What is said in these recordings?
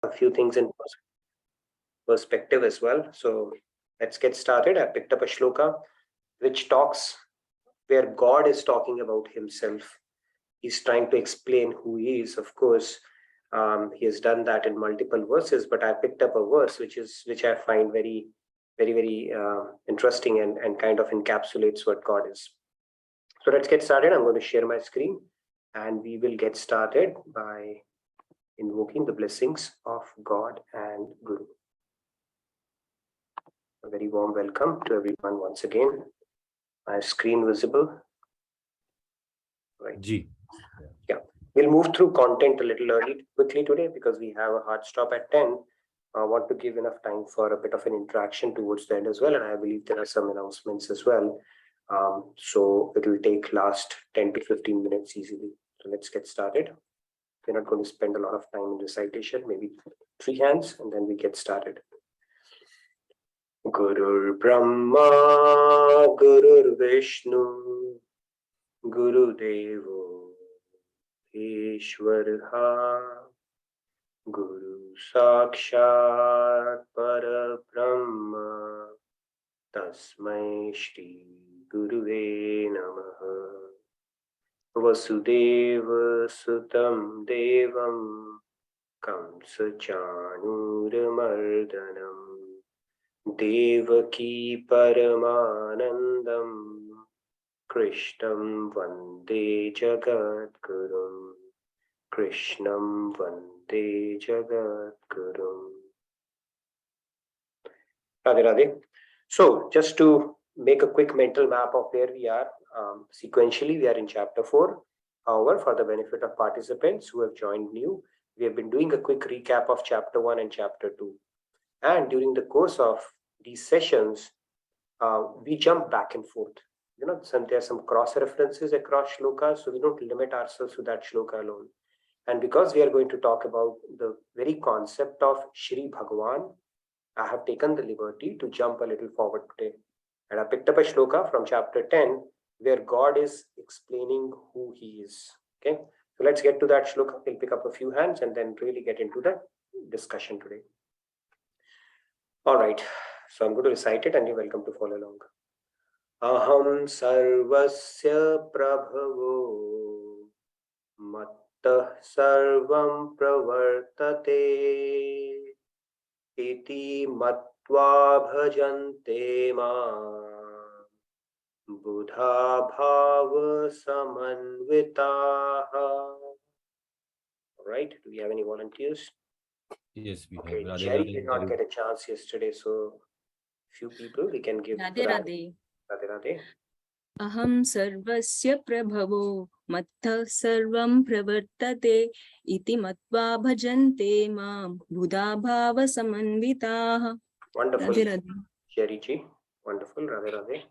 a few things in perspective as well. So let's get started. I picked up a shloka which talks where God is talking about himself. He's trying to explain who he is. Of course, he has done that in multiple verses, but I picked up a verse which I find very interesting and kind of encapsulates what God is. So let's get started. I'm going to share my screen and we will get started by invoking the blessings of God and Guru. A very warm welcome to everyone once again. My screen visible? Right. G. Yeah. We'll move through content a little quickly today because we have a hard stop at 10. I want to give enough time for a bit of an interaction towards the end as well. And I believe there are some announcements as well. So it will take last 10 to 15 minutes easily. So let's get started. We're not going to spend a lot of time in recitation, maybe 3 hands, and then we get started. Gurur Brahma, Gurur Vishnu, Guru Devo, Ishwaraha, Guru Sakshat Parabrahma, Tasmai Shri Guruve Namaha. Vasudeva Sutam Devam Kamsa Chanuramardanam Devaki Paramanandam Krishnam Vande Jagadgurum Krishnam Vande Jagadgurum. Radhe Radhe. So just to make a quick mental map of where we are, sequentially we are in chapter 4. However, for the benefit of participants who have joined new, we have been doing a quick recap of chapter 1 and chapter 2. And during the course of these sessions, we jump back and forth. You know, there are some cross references across shlokas, so we don't limit ourselves to that shloka alone. And because we are going to talk about the very concept of Shri Bhagwan, I have taken the liberty to jump a little forward today. And I picked up a shloka from chapter 10 where God is explaining who he is. Okay, so let's get to that shloka. We'll pick up a few hands and then really get into the discussion today. All right, so I'm going to recite it and you're welcome to follow along. Aham sarvasya prabhavo mattah sarvam pravartate iti matva bhajante ma buddha bhava samanvitaha. All right, do we have any volunteers? Yes, we Okay, have. Jerry did not get a chance yesterday, so few people we can give. Radhe Radhe. Radhe Radhe. Aham sarvasya prabhavo mattha sarvam pravartate iti matva bhajante mam buddha bhava samanvitaha. Wonderful. Radhe Radhe. Jerry ji. Wonderful. Radhe Radhe.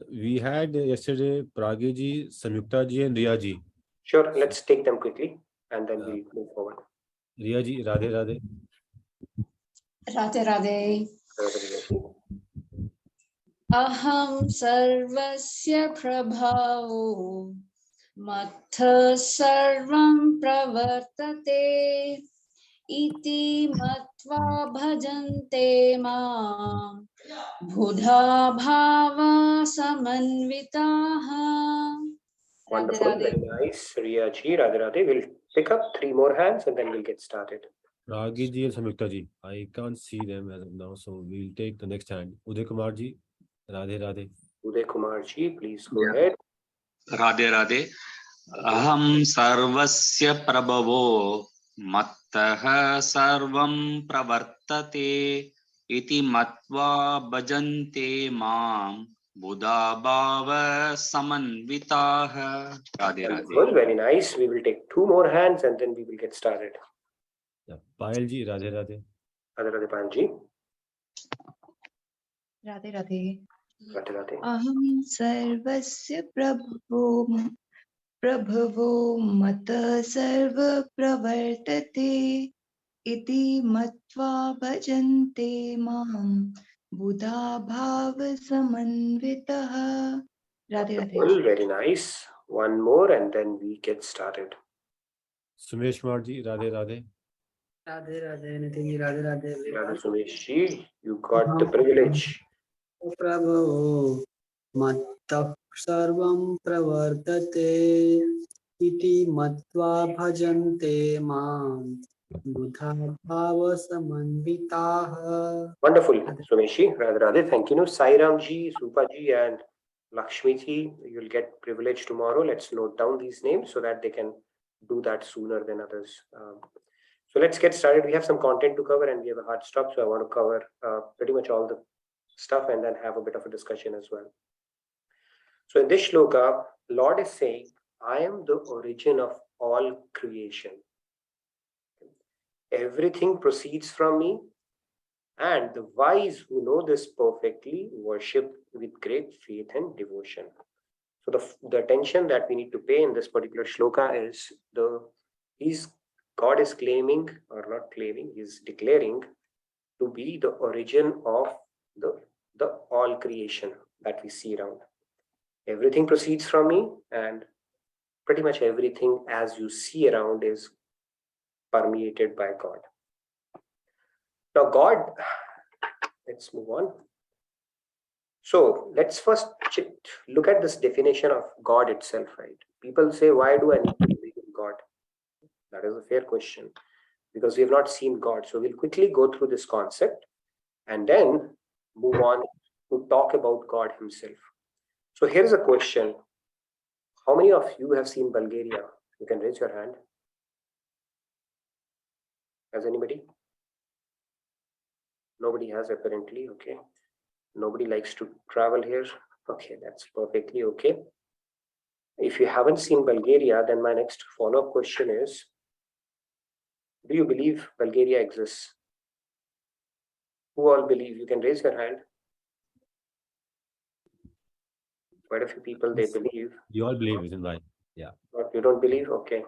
We had yesterday Pragi ji, Samyukta ji and Riya ji. Sure, let's take them quickly and then we'll move forward. Riya ji, Radhe Radhe. Radhe Radhe. Aham sarvasya prabhavo mattha sarvam pravartate iti matva bhajante mam buddha bhava samanvitaha. Wonderful, very nice. Riya ji, Radhe Radhe. We'll pick up 3 more hands and then we'll get started. Pragi ji and Samyukta ji. I can't see them as of now, so we'll take the next hand. Uday Kumar ji, Radhe Radhe. Uday Kumar ji, please go ahead. Radhe Radhe. Aham sarvasya prabhavo mattah sarvam pravartate iti matva bhajante mam buddha bhava samanvitaha. Radhe Radhe. Very nice. We will take 2 more hands and then we will get started. Yeah. Payal ji, Radhe Radhe. Radhe Radhe Payal ji. Radhe Radhe. Radhe Radhe. Aham sarvasya prabhavo mata sarva pravartate iti matva bhajante mam buddha bhava samanvitaha. Radhe Radhe. Very nice. 1 more and then we get started. Sumesh Kumar ji, Radhe Radhe. Radhe Radhe Nitin ji, Radhe Radhe Radha everyone. Sumesh, you got the Aham privilege. Prabhu Mattah Sarvam Pravartate Iti Matva Bhajante Mam Buddha Bhava Samanvitaha. Wonderful, Radhe. Sumeshi. Radha Radhe. Thank you. Sairam ji, Supa ji, and Lakshmi ji, you'll get privilege tomorrow. Let's note down these names so that they can do that sooner than others. So let's get started. We have some content to cover and we have a hard stop. So I want to cover pretty much all the stuff and then have a bit of a discussion as well. So in this shloka, Lord is saying, I am the origin of all creation. Everything proceeds from me, and the wise who know this perfectly worship with great faith and devotion. So the attention that we need to pay in this particular shloka is God is claiming, or not claiming, he's declaring to be the origin of the all creation that we see around. Everything proceeds from me, and pretty much everything as you see around is permeated by God. Now, God, let's move on. So let's first look at this definition of God itself, right? People say, why do I need to believe in God? That is a fair question because we have not seen God. So we'll quickly go through this concept and then move on to talk about God himself. So here's a question. How many of you have seen Bulgaria? You can raise your hand. Has anybody? Nobody has apparently. Okay. Nobody likes to travel here. Okay, that's perfectly okay. If you haven't seen Bulgaria, then my next follow-up question is, do you believe Bulgaria exists? Who all believe? You can raise your hand. Quite a few people, they believe. You all believe in why? Yeah. But you don't believe? Okay.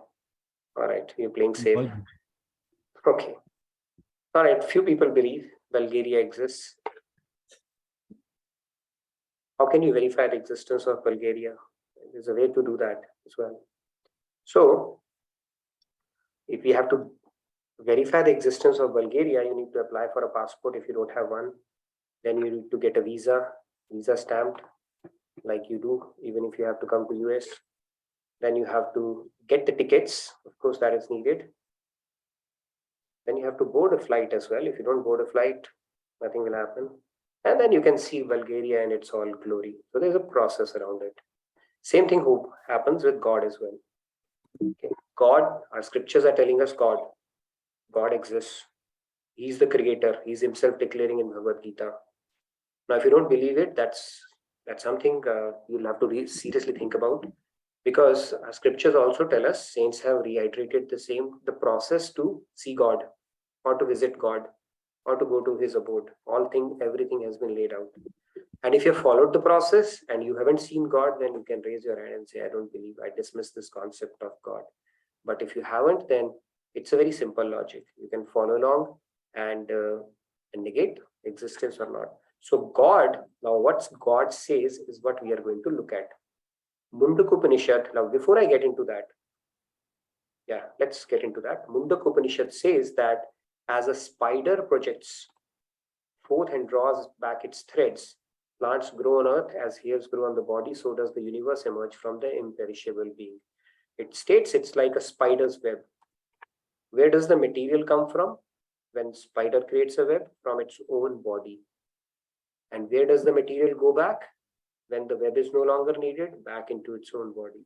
All right, you're playing You safe. all- Okay. All right, few people believe Bulgaria exists. How can you verify the existence of Bulgaria? There's a way to do that as well. So, if we have to verify the existence of Bulgaria, you need to apply for a passport if you don't have one. Then you need to get a visa stamped like you do, even if you have to come to US. Then you have to get the tickets. Of course, that is needed. Then you have to board a flight as well. If you don't board a flight, nothing will happen. And then you can see Bulgaria in its all glory. So there's a process around it. Same thing happens with God as well. Okay. God, our scriptures are telling us God exists. He's the creator. He's himself declaring in Bhagavad Gita. Now, if you don't believe it, that's something you'll have to seriously think about, because our scriptures also tell us, saints have reiterated the process to see God, or to visit God, or to go to his abode. Everything has been laid out. And if you have followed the process and you haven't seen God, then you can raise your hand and say, I don't believe, I dismiss this concept of God. But if you haven't, then it's a very simple logic. You can follow along and negate existence or not. So God, now what God says is what we are going to look at. Mundaka Upanishad, now before I get into that, let's get into that. Mundaka Upanishad says that as a spider projects forth and draws back its threads, plants grow on earth as hairs grow on the body, so does the universe emerge from the imperishable being. It states it's like a spider's web. Where does the material come from? When spider creates a web, from its own body. And where does the material go back? When the web is no longer needed, back into its own body.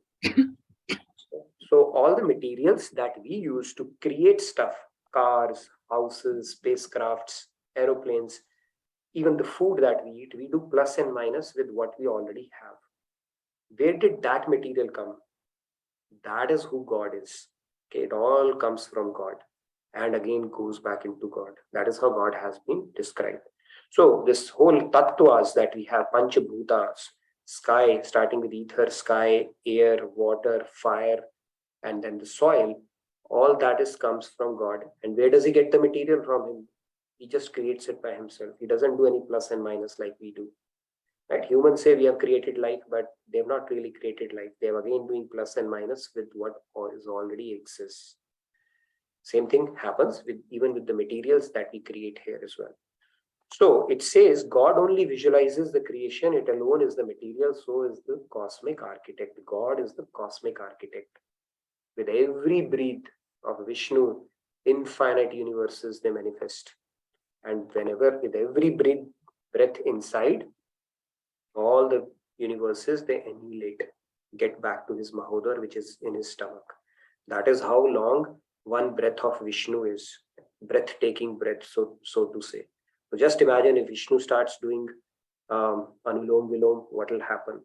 So all the materials that we use to create stuff, cars, houses, spacecrafts, aeroplanes, even the food that we eat, we do plus and minus with what we already have. Where did that material come? That is who God is. Okay, it all comes from God and again goes back into God. That is how God has been described. So this whole tattvas that we have, panchabhutas, sky, starting with ether, sky, air, water, fire, and then the soil, all that comes from God. And where does he get the material from? Him? He just creates it by himself. He doesn't do any plus and minus like we do. Right? Humans say we have created life, but they've not really created life. They're again doing plus and minus with what already exists. Same thing happens with even with the materials that we create here as well. So it says God only visualizes the creation, it alone is the material, so is the cosmic architect. God is the cosmic architect. With every breath of Vishnu, infinite universes they manifest. And whenever, with every breath inside, all the universes they annihilate, get back to his Mahodar, which is in his stomach. That is how long one breath of Vishnu is, breathtaking breath, so to say. So just imagine if Vishnu starts doing Anulom Vilom, what will happen?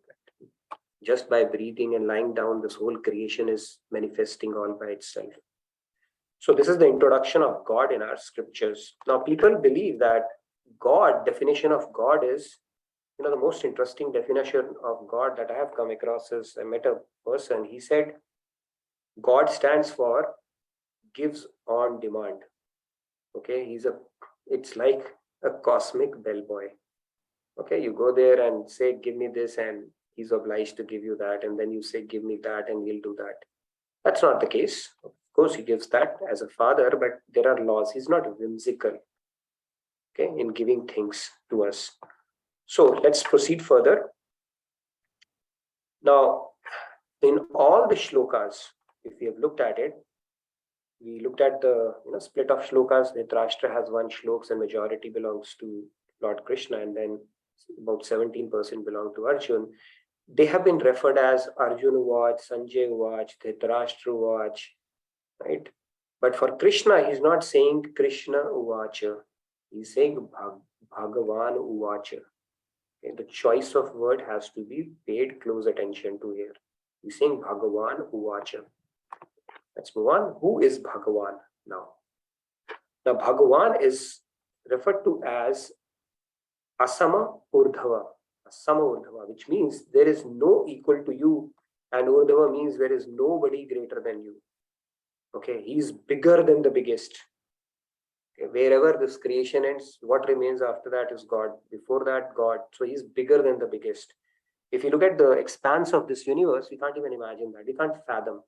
Just by breathing and lying down, this whole creation is manifesting all by itself. So this is the introduction of God in our scriptures. Now people believe that God, definition of God is, the most interesting definition of God that I have come across is, I met a person, he said, God stands for gives on demand. Okay, it's like a cosmic bellboy. Okay, you go there and say, give me this, and he's obliged to give you that, and then you say, give me that, and he'll do that. That's not the case. Of course, he gives that as a father, but there are laws. He's not whimsical, okay, in giving things to us. So let's proceed further. Now, in all the shlokas, if we have looked at it, we looked at the split of shlokas. Dhritarashtra has 1 shloks and majority belongs to Lord Krishna, and then about 17% belong to Arjun. They have been referred as Arjun Uvach, Sanjay Uvach, Dhritarashtra Uvach, right? But for Krishna, he's not saying Krishna Uvacha. He's saying Bhagwan Uvacha. Okay? The choice of word has to be paid close attention to here. He's saying Bhagwan Uvacha. Let's move on. Who is Bhagwan now? Now, Bhagwan is referred to as Asama Urdhava. Asama Urdhava, which means there is no equal to you, and Urdhava means there is nobody greater than you. Okay, he's bigger than the biggest. Okay, wherever this creation ends, what remains after that is God. Before that, God. So he's bigger than the biggest. If you look at the expanse of this universe, we can't even imagine that. We can't fathom.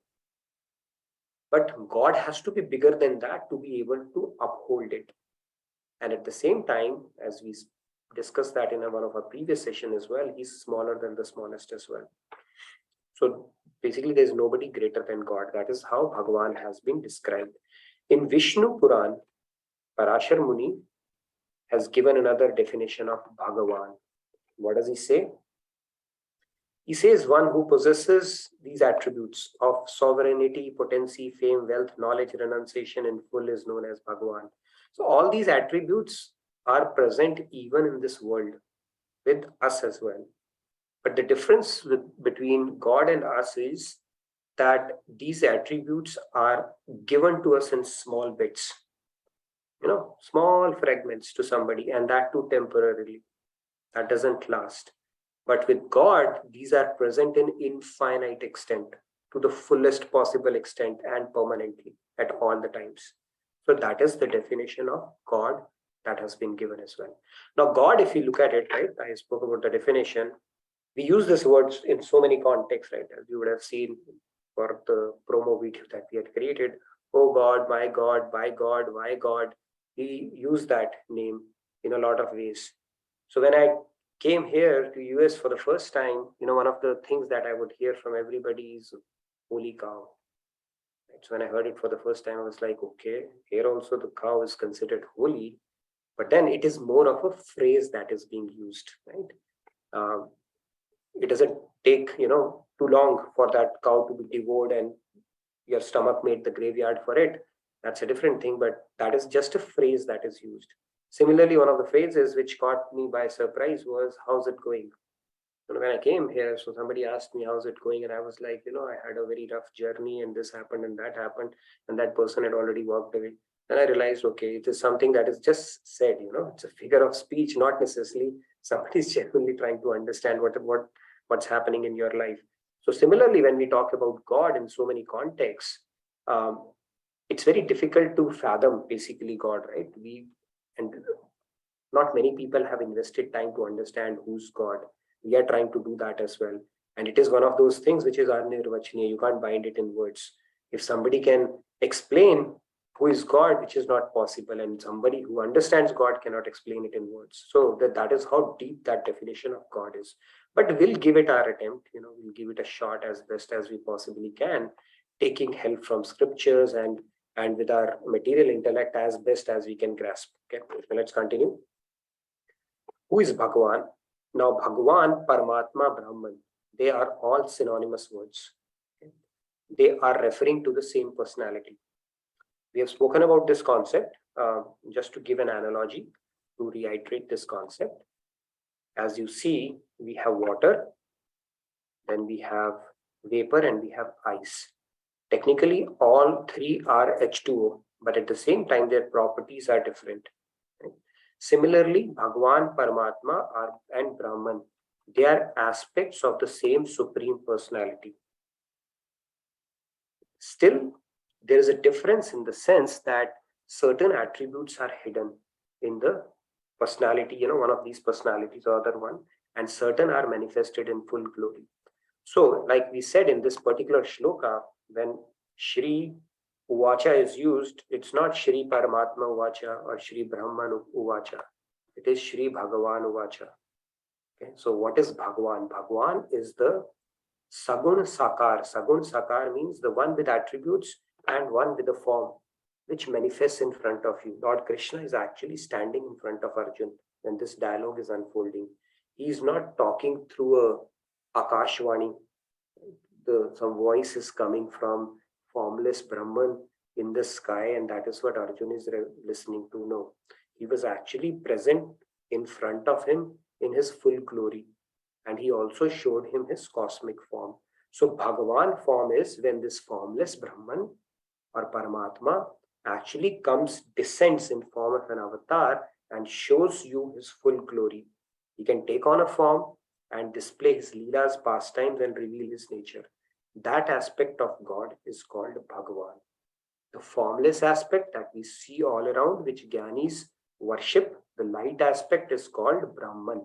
But God has to be bigger than that to be able to uphold it. And at the same time, as we discussed that in one of our previous sessions as well, he's smaller than the smallest as well. So basically, there's nobody greater than God. That is how Bhagwan has been described. In Vishnu Puran, Parashar Muni has given another definition of Bhagavan. What does he say? He says one who possesses these attributes of sovereignty, potency, fame, wealth, knowledge, renunciation in full is known as Bhagwan. So all these attributes are present even in this world with us as well. But the difference between God and us is that these attributes are given to us in small bits, small fragments to somebody, and that too temporarily. That doesn't last. But with God, these are present in infinite extent, to the fullest possible extent and permanently at all the times. So that is the definition of God that has been given as well. Now, God, if you look at it, right, I spoke about the definition. We use this word in so many contexts, right? As you would have seen for the promo video that we had created. Oh God, my God, by God, why God? We use that name in a lot of ways. So when I came here to US for the first time, one of the things that I would hear from everybody is holy cow. Right? So when I heard it for the first time, I was like, okay, here also the cow is considered holy, but then it is more of a phrase that is being used, right? It doesn't take, too long for that cow to be devoured and your stomach made the graveyard for it. That's a different thing, but that is just a phrase that is used. Similarly, one of the phrases which caught me by surprise was, how's it going? And when I came here, so somebody asked me, how's it going? And I was like, I had a very rough journey and this happened and that happened. And that person had already walked away. Then I realized, okay, it is something that is just said, it's a figure of speech, not necessarily somebody is genuinely trying to understand what's happening in your life. So similarly, when we talk about God in so many contexts, it's very difficult to fathom basically God, right? And not many people have invested time to understand who's God. We are trying to do that as well. And it is one of those things which is anirvachaniya. You can't bind it in words. If somebody can explain who is God, which is not possible, and somebody who understands God cannot explain it in words. So that is how deep that definition of God is. But we'll give it our attempt, we'll give it a shot as best as we possibly can, taking help from scriptures and with our material intellect as best as we can grasp. Okay, so let's continue. Who is Bhagwan? Now, Bhagwan, Paramatma, Brahman, they are all synonymous words. Okay? They are referring to the same personality. We have spoken about this concept. Just to give an analogy, to reiterate this concept. As you see, we have water, then we have vapor, and we have ice. Technically, all three are H2O, but at the same time, their properties are different. Right? Similarly, Bhagwan, Paramatma and Brahman, they are aspects of the same Supreme Personality. Still, there is a difference in the sense that certain attributes are hidden in the personality, one of these personalities or other one, and certain are manifested in full glory. So, like we said in this particular shloka, when Shri Uvacha is used, it's not Shri Paramatma Uvacha or Shri Brahman Uvacha. It is Shri Bhagavan Uvacha. Okay, so what is Bhagwan? Bhagwan is the Sagun Sakar. Sagun Sakar means the one with attributes and one with a form, which manifests in front of you. Lord Krishna is actually standing in front of Arjun when this dialogue is unfolding. He is not talking through a Akashvani. Some voice is coming from formless Brahman in the sky, and that is what Arjun is listening to. No, he was actually present in front of him in his full glory, and he also showed him his cosmic form. So Bhagavan form is when this formless Brahman or Paramatma actually descends in form of an avatar and shows you his full glory. He can take on a form and display his Leela's pastimes and reveal his nature. That aspect of God is called Bhagavan. The formless aspect that we see all around, which Gyanis worship, the light aspect is called Brahman.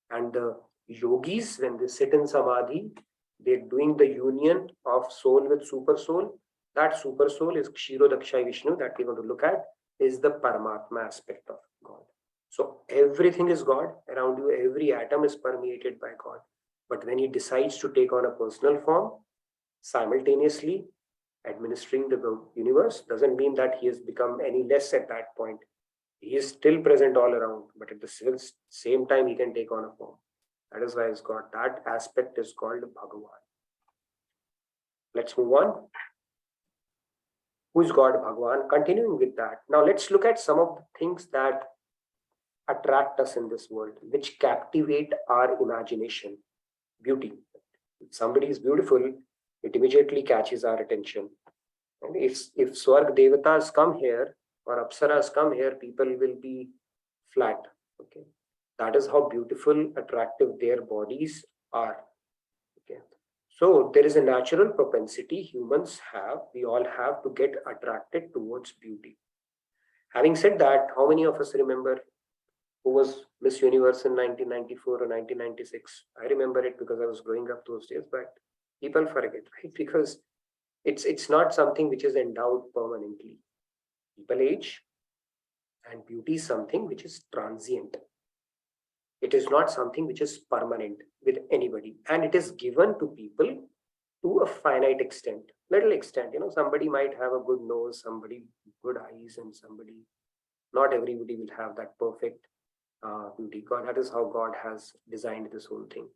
And the yogis, when they sit in Samadhi, they're doing the union of soul with super soul. That super soul is Kshirodaksha Vishnu that we're going to look at, is the Paramatma aspect of God. So everything is God around you. Every atom is permeated by God. But when he decides to take on a personal form, simultaneously administering the universe, doesn't mean that he has become any less at that point. He is still present all around, but at the same time, he can take on a form. That is why it's God. That aspect is called Bhagavan. Let's move on. Who is God, Bhagavan? Continuing with that. Now let's look at some of the things that attract us in this world, which captivate our imagination. Beauty. If somebody is beautiful, it immediately catches our attention. And if Swarg Devatas come here or Apsaras come here, people will be flat. Okay, that is how beautiful, attractive their bodies are. Okay, so there is a natural propensity humans have, we all have, to get attracted towards beauty. Having said that, how many of us remember who was Miss Universe in 1994 or 1996? I remember it because I was growing up those days, but people forget, right? Because it's not something which is endowed permanently. People age, and beauty is something which is transient. It is not something which is permanent with anybody, and it is given to people to a finite extent, little extent. Somebody might have a good nose, somebody good eyes, and somebody, not everybody will have that perfect beauty. God, that is how God has designed this whole thing.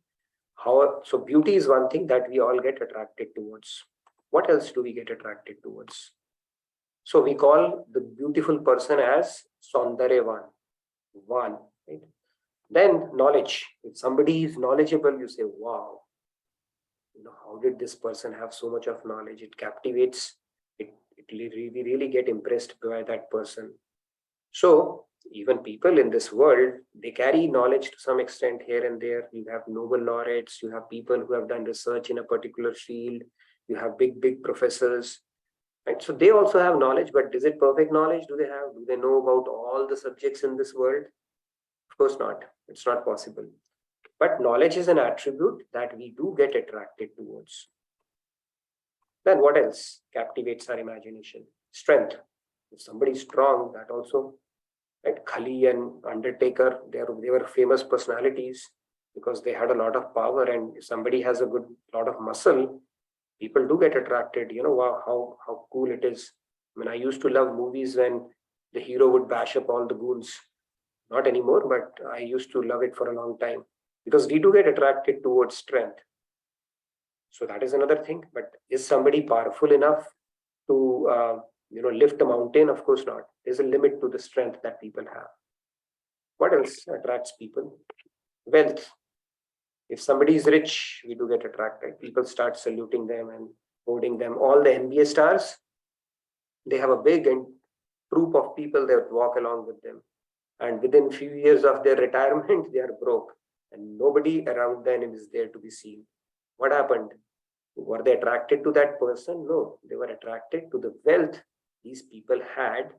So beauty is one thing that we all get attracted towards. What else do we get attracted towards? So we call the beautiful person as Saundaryavan. Right? Then knowledge. If somebody is knowledgeable, you say, wow, how did this person have so much of knowledge? It captivates. We really get impressed by that person. So even people in this world, they carry knowledge to some extent here and there. You have Nobel laureates, you have people who have done research in a particular field, you have big professors, right? So they also have knowledge, but is it perfect knowledge? Do they know about all the subjects in this world? Of course not. It's not possible. But knowledge is an attribute that we do get attracted towards. Then what else captivates our imagination? Strength. If somebody is strong, that also, right? Khali and Undertaker, they were famous personalities because they had a lot of power, and if somebody has a good lot of muscle, people do get attracted. Wow, how cool it is. I mean, I used to love movies when the hero would bash up all the goons. Not anymore, but I used to love it for a long time because we do get attracted towards strength. So that is another thing. But is somebody powerful enough to lift a mountain? Of course not. There's a limit to the strength that people have. What else attracts people? Wealth. If somebody is rich, we do get attracted. People start saluting them and holding them. All the NBA stars, they have a big and troop of people that walk along with them. And within few years of their retirement, they are broke. And nobody around them is there to be seen. What happened? Were they attracted to that person? No, they were attracted to the wealth these people had,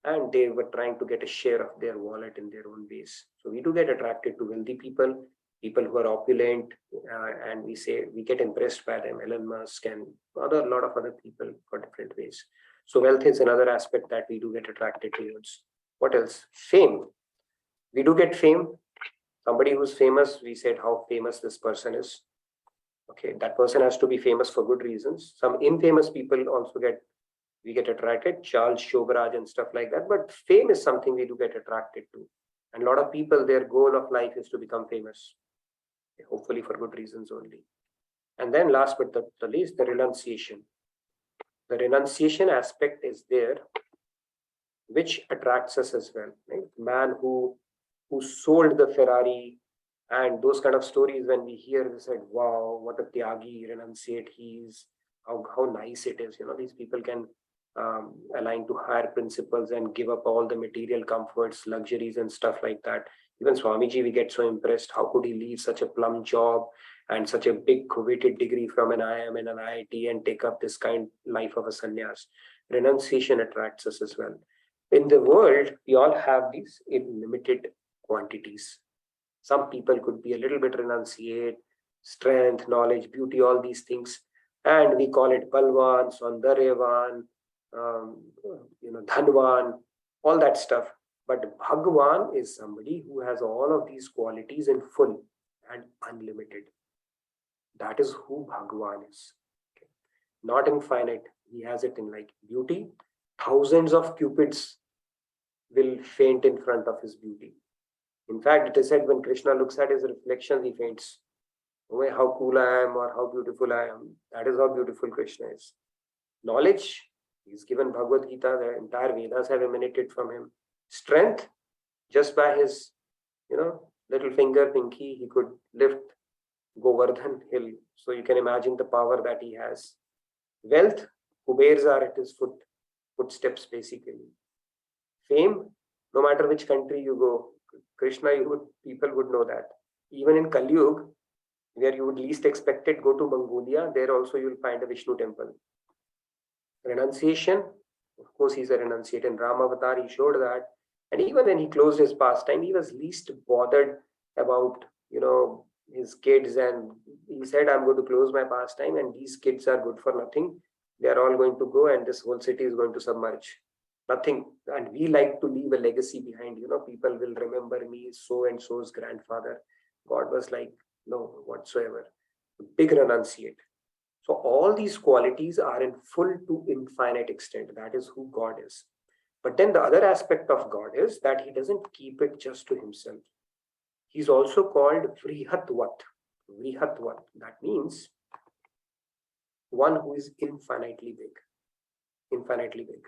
and they were trying to get a share of their wallet in their own ways. So we do get attracted to wealthy people, people who are opulent, and we get impressed by them. Elon Musk and a lot of other people for different ways. So wealth is another aspect that we do get attracted towards. What else? Fame. We do get fame. Somebody who's famous, we said how famous this person is. Okay, that person has to be famous for good reasons. Some infamous people also we get attracted, Charles Shogaraj and stuff like that. But fame is something we do get attracted to. And a lot of people, their goal of life is to become famous, hopefully for good reasons only. And then last but not the least, the renunciation. The renunciation aspect is there, which attracts us as well. Right? Man who sold the Ferrari, and those kind of stories, when we hear, we said, wow, what a tyagi, renunciate he is, how nice it is. These people can align to higher principles and give up all the material comforts, luxuries and stuff like that. Even Swamiji, we get so impressed. How could he leave such a plum job and such a big coveted degree from an IIM and an IIT and take up this kind life of a sannyas? Renunciation attracts us as well. In the world, we all have these in limited quantities. Some people could be a little bit renunciate, strength, knowledge, beauty, all these things. And we call it Balwan, Saundaryavan, Dhanwan, all that stuff. But Bhagwan is somebody who has all of these qualities in full and unlimited. That is who Bhagwan is. Okay. Not infinite. He has it in like beauty. Thousands of cupids will faint in front of his beauty. In fact, it is said when Krishna looks at his reflection, he faints. Oh, how cool I am, or how beautiful I am. That is how beautiful Krishna is. Knowledge, he's given Bhagavad Gita, the entire Vedas have emanated from him. Strength, just by his, little finger pinky, he could lift Govardhan hill. So you can imagine the power that he has. Wealth, Kubers are at his footsteps basically. Fame, no matter which country you go, Krishna, people would know that. Even in Kali Yuga, where you would least expect it, go to Mongolia, there also you will find a Vishnu temple. Renunciation, of course, he's a renunciate. In Ram Avatar, he showed that. And even when he closed his pastime, he was least bothered about, his kids. And he said, I'm going to close my pastime, and these kids are good for nothing. They are all going to go, and this whole city is going to submerge. Nothing. And we like to leave a legacy behind. People will remember me, so and so's grandfather. God was like, no, whatsoever. Big renunciate. So all these qualities are in full to infinite extent. That is who God is. But then the other aspect of God is that he doesn't keep it just to himself. He's also called Vrihatvat. Vrihatvat. That means one who is infinitely big. Infinitely big.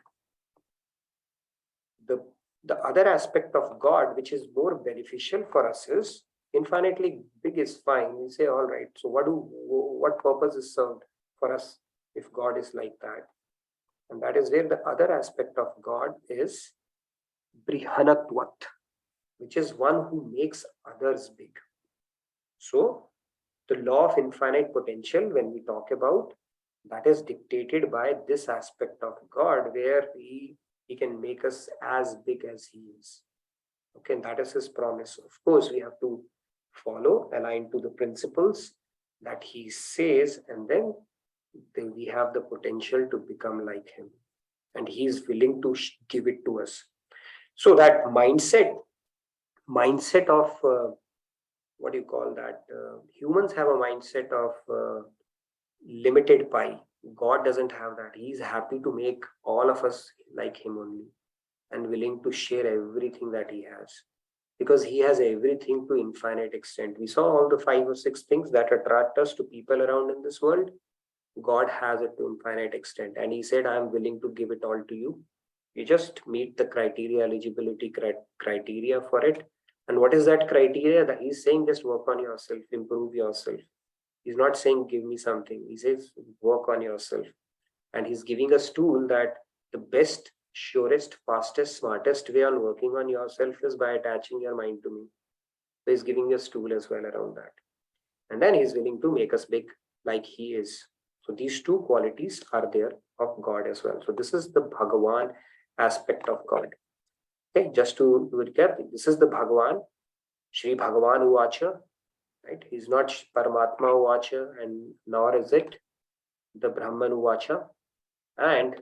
The other aspect of God, which is more beneficial for us, is infinitely big is fine. We say, all right, so what purpose is served for us if God is like that? And that is where the other aspect of God is Brihanatvat, which is one who makes others big. So the law of infinite potential, when we talk about, that is dictated by this aspect of God, where he can make us as big as he is. Okay, and that is his promise. Of course, we have to follow, align to the principles that he says, and then we have the potential to become like him. and he is willing to give it to us. So that mindset of what do you call that? Humans have a mindset of limited pie. God doesn't have that. He's happy to make all of us like him only, and willing to share everything that he has, because he has everything to infinite extent. We saw all the 5 or 6 things that attract us to people around in this world. God has it to infinite extent, and he said, I am willing to give it all to you. You just meet the criteria, eligibility criteria for it. And what is that criteria? That he's saying, just work on yourself, improve yourself. He's not saying give me something. He says work on yourself. And he's giving us tool that the best, surest, fastest, smartest way on working on yourself is by attaching your mind to me. So he's giving us tool as well around that. And then he's willing to make us big like he is. So these 2 qualities are there of God as well. So this is the Bhagwan aspect of God. Okay, just to recap, this is the Bhagwan, Shri Bhagavan Uvacha, right? He's not Paramatma Uvacha, and nor is it the Brahman Uvacha. And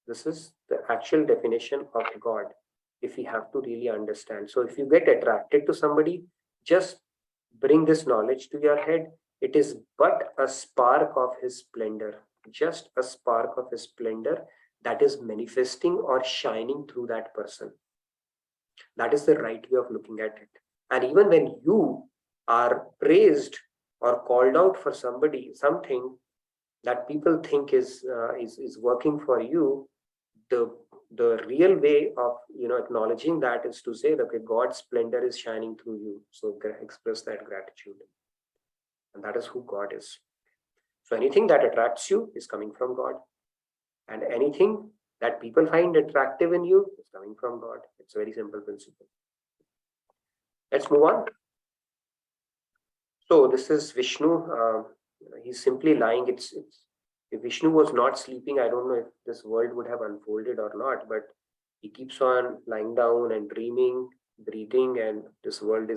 this is the actual definition of God, if we have to really understand. So if you get attracted to somebody, just bring this knowledge to your head. It is but a spark of his splendor, just a spark of his splendor that is manifesting or shining through that person. That is the right way of looking at it. And even when you are praised or called out for somebody, something that people think is working for you, the real way of acknowledging that is to say that, okay, God's splendor is shining through you. So express that gratitude. And that is who God is. So anything that attracts you is coming from God. And anything that people find attractive in you is coming from God. It's a very simple principle. Let's move on. So this is Vishnu. He's simply lying. If Vishnu was not sleeping, I don't know if this world would have unfolded or not, but he keeps on lying down and dreaming, breathing, and this world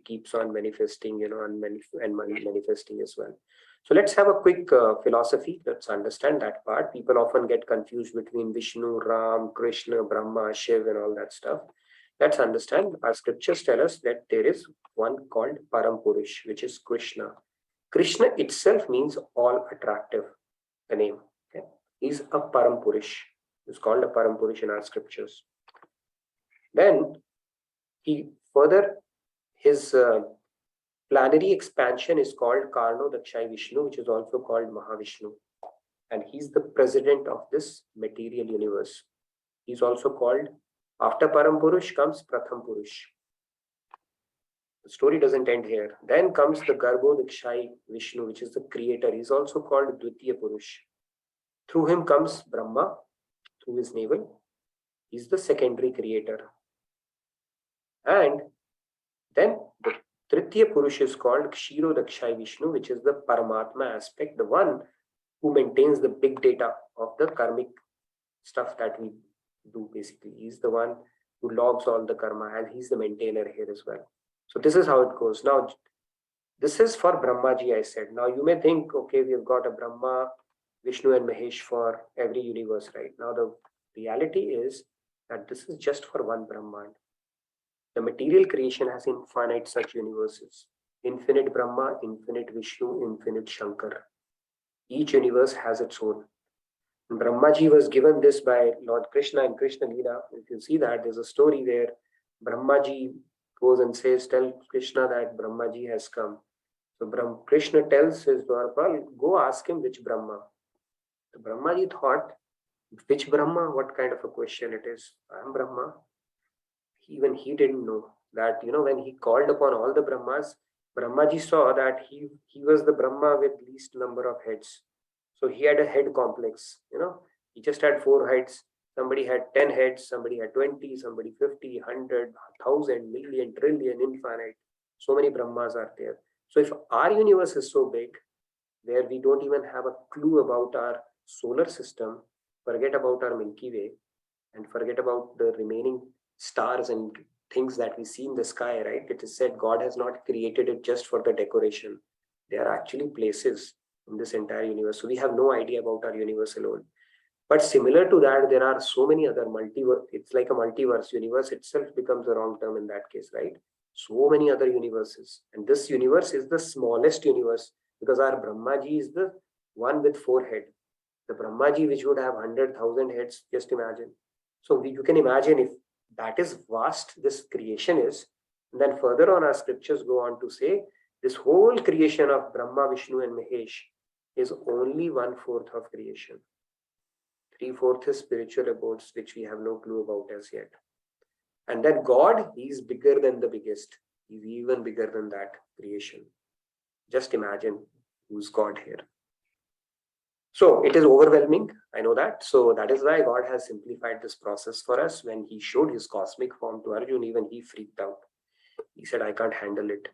keeps on manifesting, and manifesting as well. So let's have a quick philosophy. Let's understand that part. People often get confused between Vishnu, Ram, Krishna, Brahma, Shiv, and all that stuff. Let's understand. Our scriptures tell us that there is one called Param Purush, which is Krishna. Krishna itself means all attractive, the name. Okay? He's a Param Purush. He's called a Param Purush in our scriptures. Then his planetary expansion is called Karno Dakshai Vishnu, which is also called Mahavishnu. And he's the president of this material universe. He's also called, after Param Purush comes Pratham Purush. The story doesn't end here. Then comes the Garbho Dakshai Vishnu, which is the creator. He's also called Dvitiya Purush. Through him comes Brahma, through his navel. He's the secondary creator. And then the Tritiya Purush is called Kshiro Dakshai Vishnu, which is the Paramatma aspect, the one who maintains the big data of the karmic stuff that we do basically. He's the one who logs all the karma, and he's the maintainer here as well. So this is how it goes. Now, this is for Brahmaji, I said. Now you may think, okay, we've got a Brahma, Vishnu and Mahesh for every universe, right? Now the reality is that this is just for one Brahman. The material creation has infinite such universes. Infinite Brahma, infinite Vishnu, infinite Shankar. Each universe has its own. And Brahmaji was given this by Lord Krishna in Krishna Leela. If you see that, there's a story where Brahmaji goes and says, tell Krishna that Brahmaji has come. So Krishna tells his Dwarpal, go ask him which Brahma. So Brahmaji thought, which Brahma? What kind of a question it is? I am Brahma. Even he didn't know that, when he called upon all the Brahmas, Brahmaji saw that he was the Brahma with least number of heads. So he had a head complex, he just had 4 heads. Somebody had 10 heads, somebody had 20, somebody 50, 100, 1,000, million, trillion, infinite. So many Brahmas are there. So if our universe is so big, where we don't even have a clue about our solar system, forget about our Milky Way, and forget about the remaining stars and things that we see in the sky, right? It is said God has not created it just for the decoration. There are actually places in this entire universe. So we have no idea about our universe alone. But similar to that, there are so many other multiverse. It's like a multiverse. Universe itself becomes the wrong term in that case, right? So many other universes. And this universe is the smallest universe because our Brahmaji is the one with 4 heads. The Brahmaji, which would have 100,000 heads, just imagine. So you can imagine if that is vast, this creation is. And then further on, our scriptures go on to say this whole creation of Brahma, Vishnu, and Mahesh is only 1/4 of creation. 3/4 is spiritual abodes, which we have no clue about as yet. And then God, He's bigger than the biggest. He's even bigger than that creation. Just imagine who's God here. So it is overwhelming, I know that. So that is why God has simplified this process for us. When He showed His cosmic form to Arjuna, even he freaked out. He said, I can't handle it.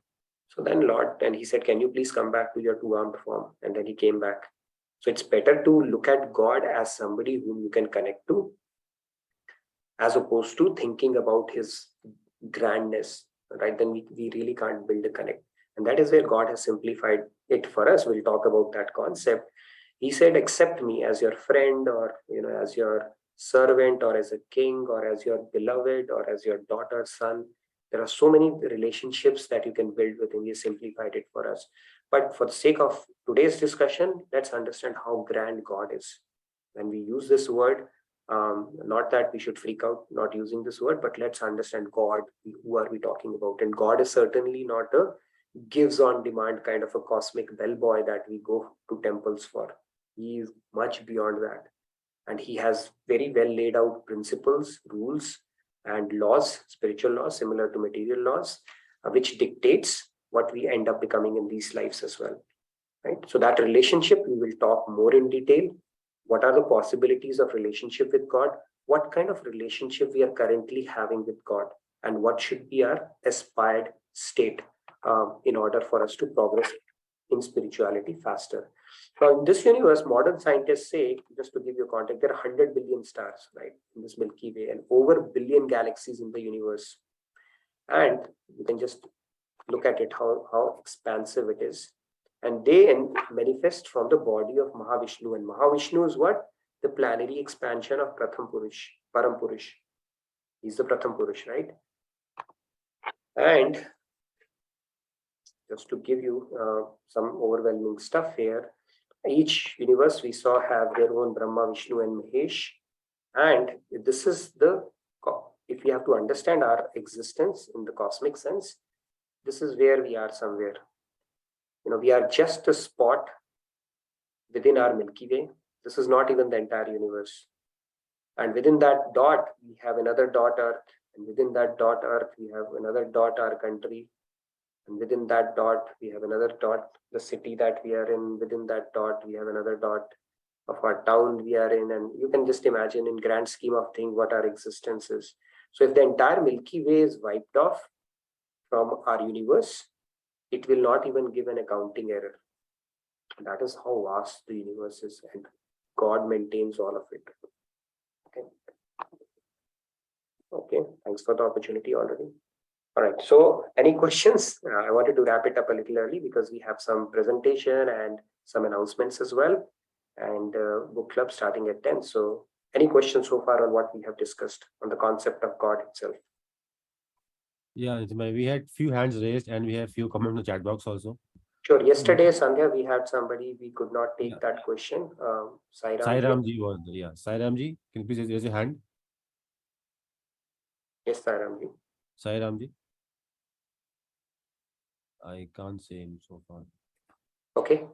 So then Lord, and He said, can you please come back to your 2-armed form? And then He came back. So it's better to look at God as somebody whom you can connect to, as opposed to thinking about His grandness, right? Then we really can't build a connect. And that is where God has simplified it for us. We'll talk about that concept. He said, accept me as your friend, or as your servant, or as a king, or as your beloved, or as your daughter, son. There are so many relationships that you can build with Him. He simplified it for us. But for the sake of today's discussion, let's understand how grand God is. When we use this word, not that we should freak out not using this word, but let's understand God. Who are we talking about? And God is certainly not a gives on demand kind of a cosmic bellboy that we go to temples for. He is much beyond that. And He has very well laid out principles, rules, and laws, spiritual laws, similar to material laws, which dictates what we end up becoming in these lives as well. Right? So that relationship, we will talk more in detail. What are the possibilities of relationship with God? What kind of relationship we are currently having with God? And what should be our aspired state in order for us to progress in spirituality faster? Now, in this universe, modern scientists say, just to give you context, there are 100 billion stars, right, in this Milky Way, and over 1 billion galaxies in the universe. And you can just look at it, how expansive it is. And they manifest from the body of Mahavishnu. And Mahavishnu is what? The planetary expansion of Pratham Purush, Param Purush. He's the Pratham Purush, right? And just to give you some overwhelming stuff here, each universe we saw have their own Brahma, Vishnu, and Mahesh. And this is if we have to understand our existence in the cosmic sense, this is where we are somewhere. We are just a spot within our Milky Way. This is not even the entire universe. And within that dot, we have another dot Earth. And within that dot Earth, we have another dot our country. And within that dot, we have another dot, the city that we are in. Within that dot, we have another dot of our town we are in. And you can just imagine in grand scheme of things what our existence is. So if the entire Milky Way is wiped off from our universe, it will not even give an accounting error. That is how vast the universe is, and God maintains all of it. Okay, thanks for the opportunity already. All right, so any questions? I wanted to wrap it up a little early because we have some presentation and some announcements as well, and book club starting at 10. So any questions so far on what we have discussed on the concept of God itself? Yeah, we had few hands raised and we have few comments in the chat box also. Sure. Yesterday, Sandhya, we had somebody, we could not take that question. Sairamji was there. Yeah, Sairamji, can you please raise your hand? Yes, Sairamji. Sairamji. I can't see him so far. Okay,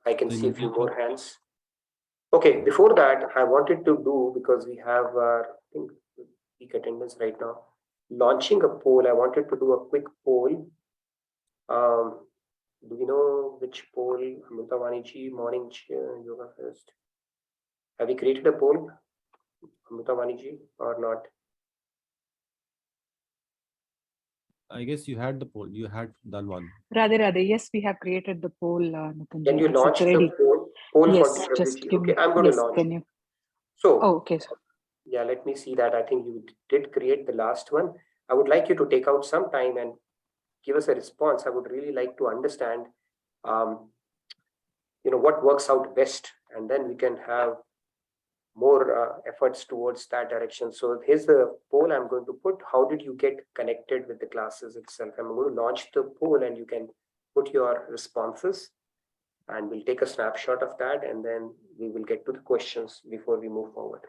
I can see a few more hands. Okay, before that, I wanted to do, because we have, I think, peak attendance right now, launching a poll. I wanted to do a quick poll. Do we know which poll? Amritavaniji, morning yoga first. Have we created a poll, Amritavaniji, or not? I guess you had the poll. You had done one. Radhe, yes, we have created the poll. Nitinji. Can you launch the ready. poll Yes, for just DWFBG? give Okay, me. I'm going Yes, to launch. can you? So, Oh, okay. yeah, let me see that. I think you did create the last one. I would like you to take out some time and give us a response. I would really like to understand, what works out best, and then we can have more efforts towards that direction. So here's the poll I'm going to put. How did you get connected with the classes itself? I'm going to launch the poll and you can put your responses, and we'll take a snapshot of that, and then we will get to the questions before we move forward.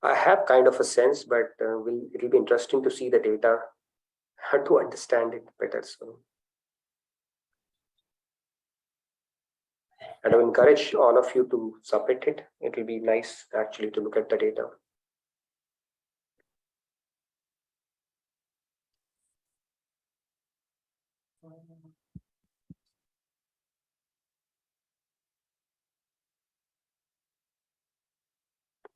I have kind of a sense, but it'll be interesting to see the data to understand it better. So, and I encourage all of you to submit it. It will be nice actually to look at the data.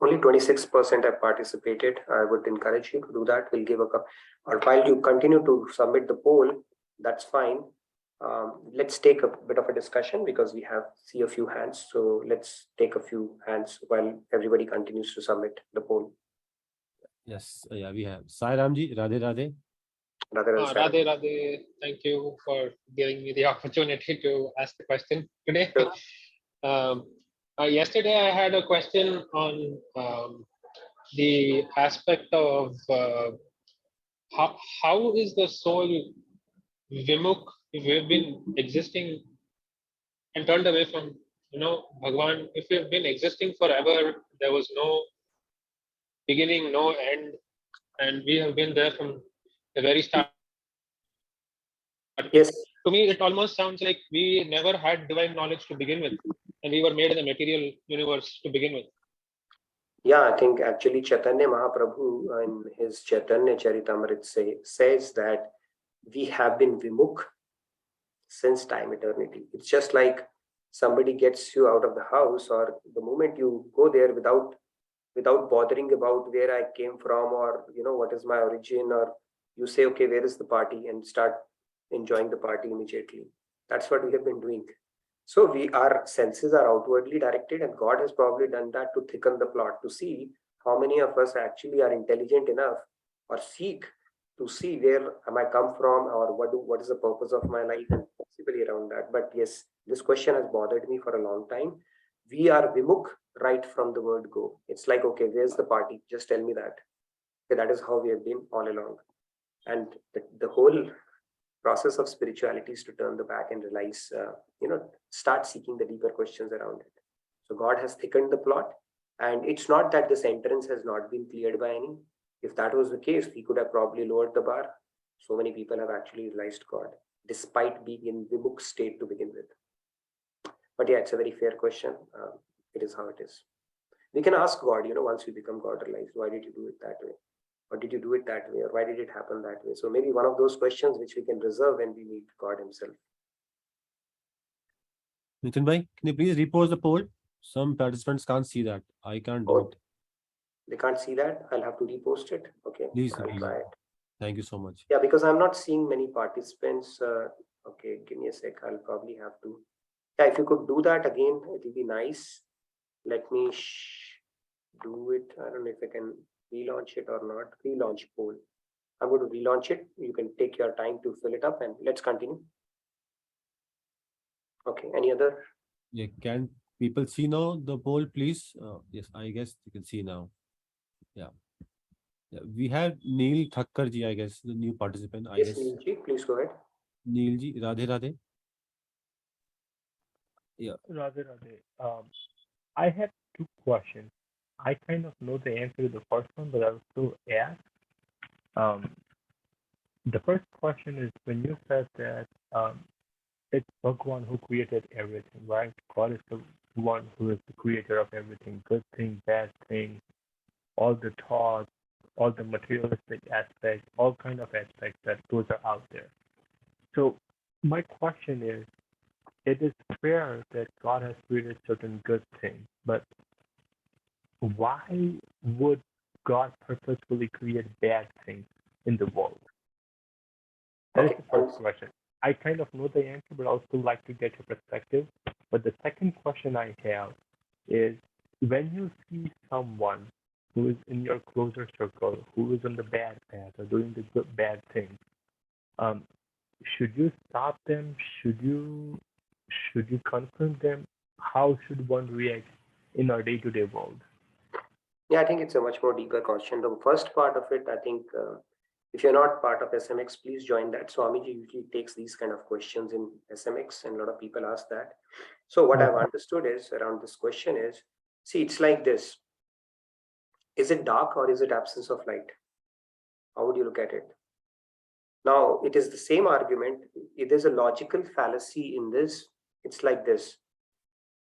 Only 26% have participated. I would encourage you to do that. We'll give a cup, or while you continue to submit the poll, that's fine. Let's take a bit of a discussion because we see a few hands. So let's take a few hands while everybody continues to submit the poll. Yes, yeah, we have. Sai Ramji, Radhe Radhe. Radhe Radhe, thank you for giving me the opportunity to ask the question today. Yesterday I had a question on the aspect of how is the soul vimukh if we've been existing and turned away from Bhagwan. If we've been existing forever, there was no beginning, no end, and we have been there from the very start. Yes. To me, it almost sounds like we never had divine knowledge to begin with, and we were made in the material universe to begin with. Yeah, I think actually Chaitanya Mahaprabhu in his Chaitanya Charitamrita says that we have been vimukh since time eternity. It's just like somebody gets you out of the house, or the moment you go there without bothering about where I came from, or what is my origin, or you say, okay, where is the party, and start enjoying the party immediately. That's what we have been doing. So our senses are outwardly directed, and God has probably done that to thicken the plot, to see how many of us actually are intelligent enough or seek to see where am I come from, or what is the purpose of my life, and possibly around that. But yes, this question has bothered me for a long time. We are vimukh right from the word go. It's like, okay, where's the party? Just tell me that. Okay, that is how we have been all along. And the whole process of spirituality is to turn the back and realize, start seeking the deeper questions around it. So God has thickened the plot, and it's not that this entrance has not been cleared by any. If that was the case, he could have probably lowered the bar. So many people have actually realized God, despite being in vimukh state to begin with. But yeah, it's a very fair question. It is how it is. We can ask God, once we become God realized, why did you do it that way? Or did you do it that way? Or why did it happen that way? So maybe one of those questions which we can reserve when we meet God himself. Nitin bhai, can you please repost the poll? Some participants can't see that. I can't do it. They can't see that? I'll have to repost it. Okay, Please, I'll try it. Thank you so much. Yeah, because I'm not seeing many participants. Okay, give me a sec. I'll probably have to. Yeah, if you could do that again, it will be nice. Let me do it. I don't know if I can relaunch it or not. Relaunch poll. I'm going to relaunch it. You can take your time to fill it up, and let's continue. Okay, any other? Yeah, can people see now the poll, please? Yes, I guess you can see now. Yeah. We have Neil Thakkar ji, I guess, the new participant. Yes, Neil ji, please go ahead. Neil ji, Radhe Radhe. Yeah. Radhe Radhe. I have two questions. I kind of know the answer to the first one, but I'll still ask. The first question is, when you said that it's Bhagwan who created everything, right? God is the one who is the creator of everything, good thing, bad thing, all the thoughts, all the materialistic aspects, all kind of aspects that those are out there. So my question is, it is fair that God has created certain good things, but why would God purposefully create bad things in the world? That is the first question. I kind of know the answer, but I would still like to get your perspective. But the second question I have is, when you see someone who is in your closer circle, who is on the bad path or doing the good bad things, should you stop them? Should you confront them? How should one react in our day-to-day world? Yeah, I think it's a much more deeper question. The first part of it, I think, if you're not part of SMX, please join that. Swamiji usually takes these kind of questions in SMX, and a lot of people ask that. So what I've understood is around this question is, see, it's like this. Is it dark or is it absence of light? How would you look at it? Now, it is the same argument. There's a logical fallacy in this. It's like this.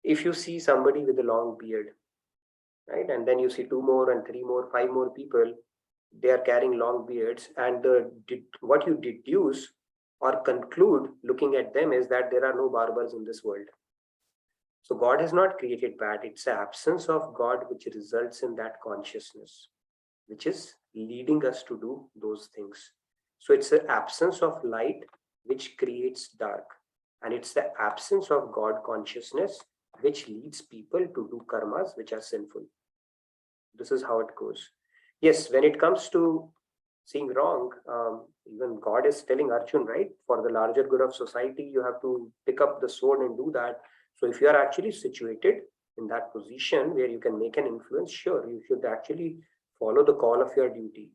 If you see somebody with a long beard, right, and then you see 2 more and 3 more, 5 more people, they are carrying long beards, and what you deduce or conclude looking at them is that there are no barbers in this world. So God has not created bad. It's the absence of God which results in that consciousness, which is leading us to do those things. So it's the absence of light which creates dark, and it's the absence of God consciousness which leads people to do karmas which are sinful. This is how it goes. Yes, when it comes to seeing wrong, even God is telling Arjun, right, for the larger good of society, you have to pick up the sword and do that. So if you are actually situated in that position where you can make an influence, sure, you should actually follow the call of your duty.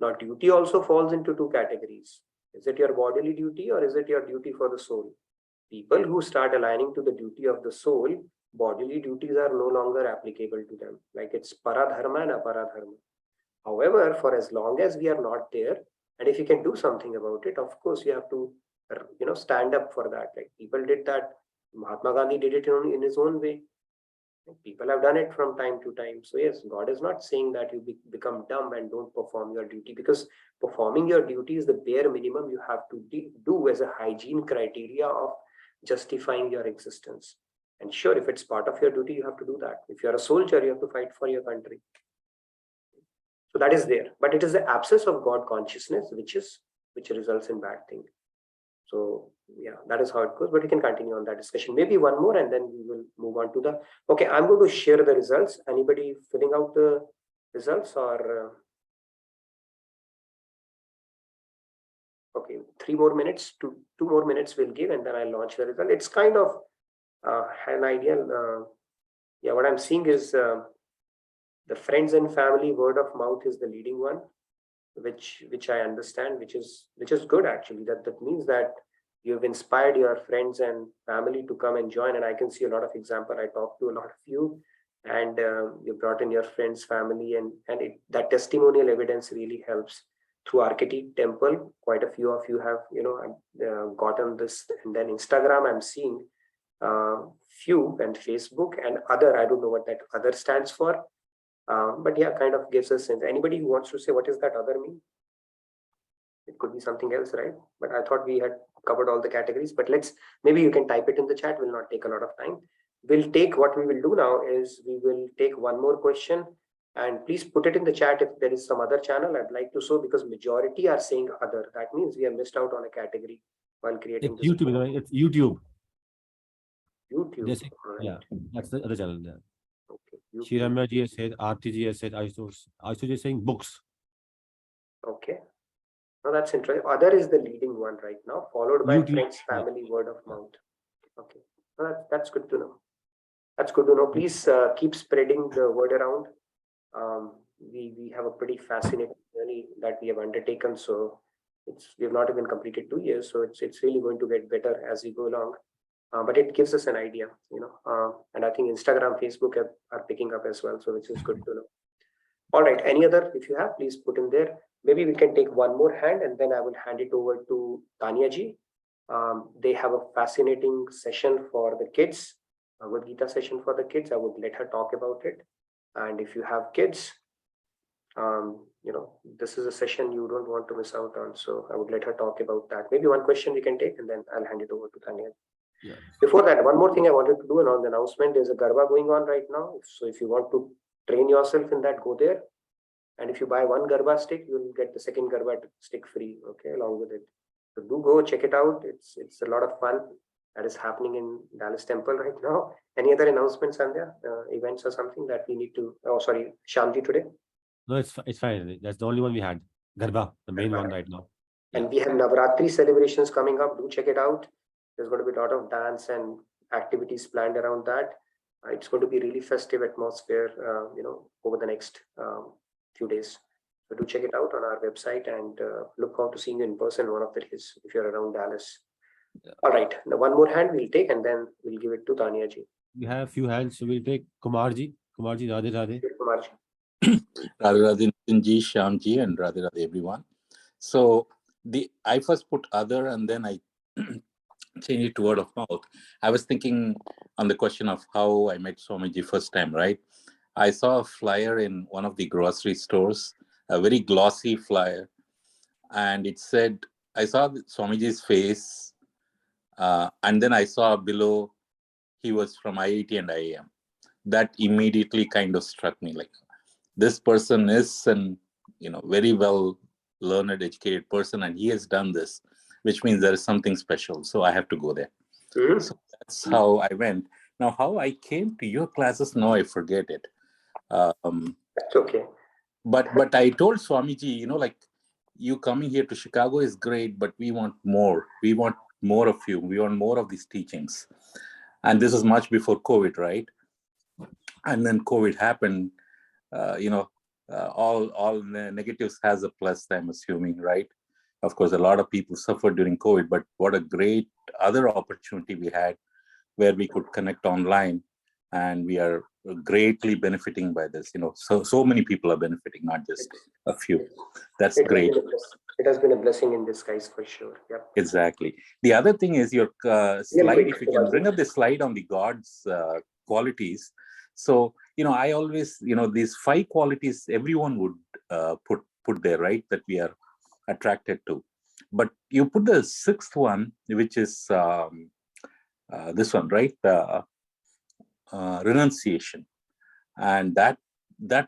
Now, duty also falls into 2 categories. Is it your bodily duty or is it your duty for the soul? People who start aligning to the duty of the soul, bodily duties are no longer applicable to them. Like it's paradharma and aparadharma. However, for as long as we are not there, and if you can do something about it, of course, you have to, stand up for that. Like people did that. Mahatma Gandhi did it in his own way. People have done it from time to time. So yes, God is not saying that you become dumb and don't perform your duty, because performing your duty is the bare minimum you have to do as a hygiene criteria of justifying your existence. And sure, if it's part of your duty, you have to do that. If you're a soldier, you have to fight for your country. So that is there, but it is the absence of God consciousness which results in bad thing. So yeah, that is how it goes. But we can continue on that discussion. Maybe one more, and then we will move on to the. Okay, I'm going to share the results. Anybody filling out the results or? Okay, 3 more minutes. 2 more minutes we'll give, and then I'll launch the result. It's kind of an ideal. Yeah, what I'm seeing is the friends and family word of mouth is the leading one, which I understand, which is good actually. That means that you've inspired your friends and family to come and join, and I can see a lot of example. I talked to a lot of you, and you brought in your friends, family, and that testimonial evidence really helps. Through Archetype Temple, quite a few of you have gotten this, and then Instagram I'm seeing few, and Facebook and other. I don't know what that other stands for. But yeah, kind of gives us sense. Anybody who wants to say what is that other mean? It could be something else, right? But I thought we had covered all the categories. But maybe you can type it in the chat. Will not take a lot of time. What we will do now is we will take one more question, and please put it in the chat if there is some other channel I'd like to show, because majority are saying other. That means we have missed out on a category while creating this. YouTube, right? It's YouTube. YouTube. Yeah, that's the other channel there. Okay. Shiramya ji has said, Aarti ji has said, Aishu ji is saying books. Okay. Now that's interesting. Other is the leading one right now, followed by YouTube. friends, family, word of mouth. Okay. Well, that's good to know. That's good to know. Please keep spreading the word around. We have a pretty fascinating journey that we have undertaken. So we have not even completed 2 years. So it's really going to get better as we go along. But it gives us an idea, and I think Instagram, Facebook are picking up as well. So which is good to know. All right. Any other, if you have, please put in there. Maybe we can take one more hand, and then I will hand it over to Tanya ji. They have a fascinating session for the kids, a Bhagavad Gita session for the kids. I would let her talk about it. And if you have kids, this is a session you don't want to miss out on. So I would let her talk about that. Maybe one question we can take, and then I'll hand it over to Tanya. Yeah. Before that, one more thing I wanted to do, and on the announcement, there's a Garba going on right now. So if you want to train yourself in that, go there. And if you buy 1 Garba stick, you'll get the second Garba stick free, okay, along with it. So do go check it out. It's a lot of fun that is happening in Dallas Temple right now. Any other announcements, Sandhya? Events or something that we need to? Oh, sorry, Shamji today. No, it's fine. That's the only one we had. Garba, the main one right now. And we have Navratri celebrations coming up. Do check it out. There's going to be a lot of dance and activities planned around that. It's going to be really festive atmosphere, over the next few days. So do check it out on our website, and look forward to seeing you in person one of the days if you're around Dallas. All right. Now one more hand we'll take, and then we'll give it to Tanya ji. We have a few hands, so we'll take Kumarji. Kumarji, Radhe Radhe. Kumarji. Radhe Radhe Nitinji, Shyamji, and Radhe Radhe everyone. So I first put other, and then I changed it to word of mouth. I was thinking on the question of how I met Swamiji first time, right? I saw a flyer in one of the grocery stores, a very glossy flyer, and it said, I saw Swamiji's face, and then I saw below he was from IIT and IIM. That immediately kind of struck me, like, this person is an very well learned, educated person, and he has done this, which means there is something special. So I have to go there. So that's how I went. Now, how I came to your classes, no, I forget it. That's okay. But I told Swamiji, like, you coming here to Chicago is great, but we want more. We want more of you. We want more of these teachings. And this is much before COVID, right? And then COVID happened. All negatives has a plus, I'm assuming, right? Of course, a lot of people suffered during COVID, but what a great other opportunity we had where we could connect online, and we are greatly benefiting by this. So many people are benefiting, not just a few. That's great. It has been a blessing in disguise for sure. Yep. Exactly. The other thing is your slide, if you can bring up the slide on the God's qualities. So, I always, these 5 qualities everyone would put there, right? That we are attracted to. But you put the 6th one, which is this one, right? Renunciation. And that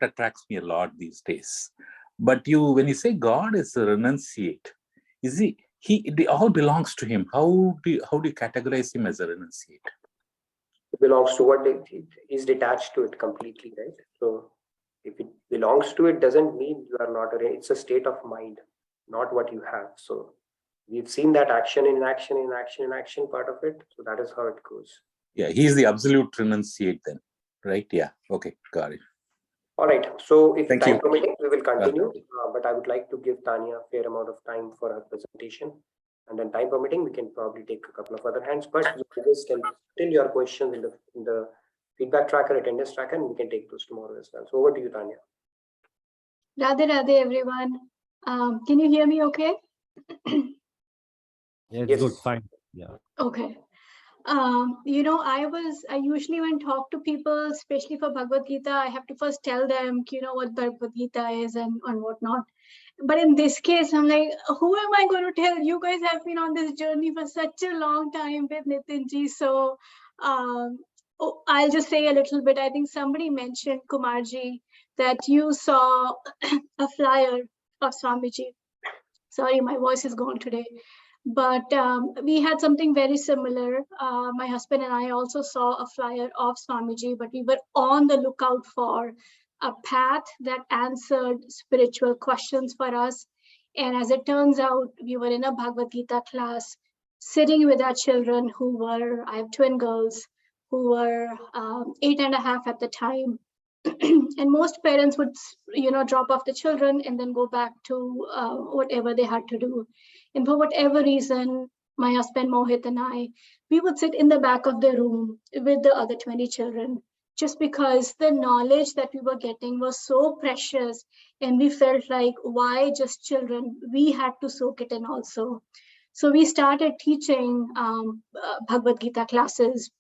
attracts me a lot these days. But when you say God is a renunciate, is it all belongs to him. How do you categorize him as a renunciate? It belongs to what is detached to it completely, right? So if it belongs to it, doesn't mean you are not it's a state of mind, not what you have. So we've seen that action in action part of it. So that is how it goes. Yeah, he is the absolute renunciate then, right? Yeah. Okay, got it. All right. So if time permitting, we will continue. But I would like to give Tanya a fair amount of time for her presentation. And then time permitting, we can probably take a couple of other hands. But you always can fill your questions in the feedback tracker, attendance tracker, and we can take those tomorrow as well. So over to you, Tanya. Radhe Radhe, everyone. Can you hear me okay? Yes, good, fine. Yeah. Okay. I usually when talk to people, especially for Bhagavad Gita, I have to first tell them, what Bhagavad Gita is and whatnot. But in this case, I'm like, who am I going to tell? You guys have been on this journey for such a long time with Nitinji. So I'll just say a little bit. I think somebody mentioned, Kumarji, that you saw a flyer of Swamiji. Sorry, my voice is gone today. But we had something very similar. My husband and I also saw a flyer of Swamiji, but we were on the lookout for a path that answered spiritual questions for us. And as it turns out, we were in a Bhagavad Gita class, sitting with our children I have twin girls, who were 8.5 at the time. And most parents would, drop off the children and then go back to whatever they had to do. And for whatever reason, my husband Mohit and I, we would sit in the back of the room with the other 20 children, just because the knowledge that we were getting was so precious. And we felt like, why just children? We had to soak it in also. So we started teaching Bhagavad Gita classes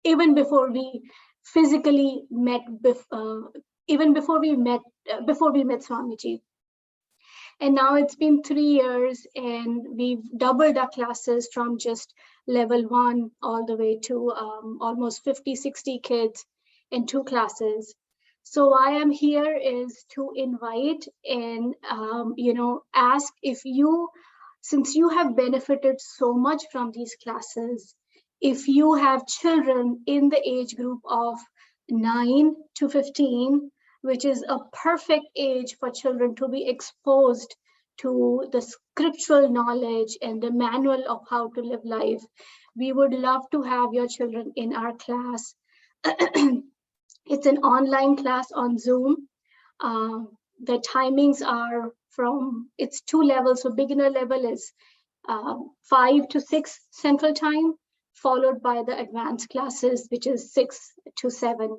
even before we physically met, before we met Swamiji. And now it's been 3 years, and we've doubled our classes from just level 1 all the way to almost 50-60 kids in 2 classes. So why I'm here is to invite and ask if since you have benefited so much from these classes, if you have children in the age group of 9 to 15, which is a perfect age for children to be exposed to the scriptural knowledge and the manual of how to live life, we would love to have your children in our class. It's an online class on Zoom. The timings are it's 2 levels. So beginner level is 5 to 6 Central Time, followed by the advanced classes, which is 6 to 7.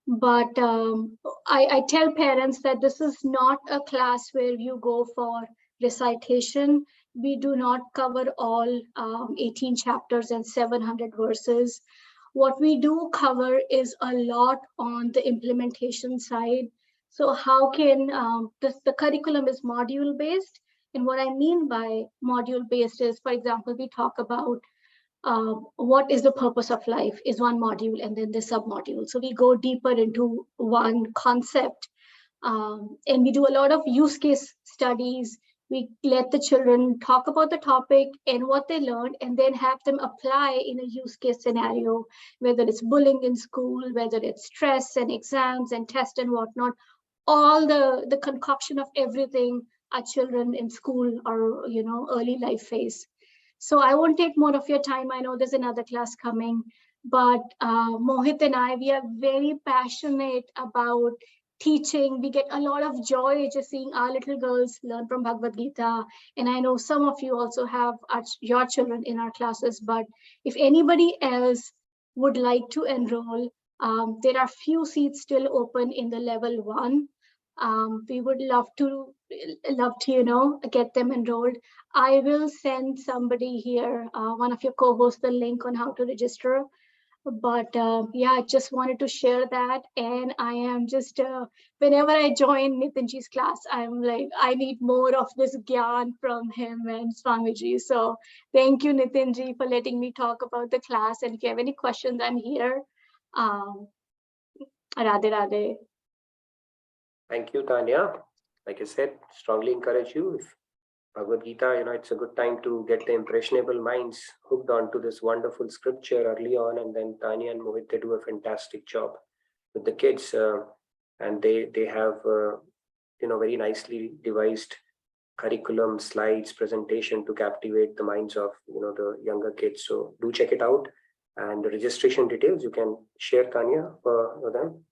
But I tell parents that this is not a class where you go for recitation. We do not cover all 18 chapters and 700 verses. What we do cover is a lot on the implementation side. So how can the curriculum is module based? And what I mean by module based is, for example, we talk about what is the purpose of life is one module, and then the sub-module. So we go deeper into one concept, and we do a lot of use case studies. We let the children talk about the topic and what they learned, and then have them apply in a use case scenario, whether it's bullying in school, whether it's stress and exams and tests and whatnot. All the concoction of everything our children in school or early life phase. So I won't take more of your time. I know there's another class coming, but Mohit and I, we are very passionate about teaching. We get a lot of joy just seeing our little girls learn from Bhagavad Gita. And I know some of you also have your children in our classes, but if anybody else would like to enroll, there are few seats still open in the level 1. We would love to get them enrolled. I will send somebody here, one of your co-hosts, the link on how to register. But yeah, I just wanted to share that. And I am just, whenever I join Nitinji's class, I'm like, I need more of this gyan from him and Swamiji. So thank you, Nitinji, for letting me talk about the class. And if you have any questions, I'm here. Radhe Radhe. Thank you, Tanya. Like I said, strongly encourage you. If Bhagavad Gita, it's a good time to get the impressionable minds hooked onto this wonderful scripture early on. And then Tanya and Mohit, they do a fantastic job with the kids. And they have, very nicely devised curriculum, slides, presentation to captivate the minds of, the younger kids. So do check it out. And the registration details, you can share, Tanya, for them.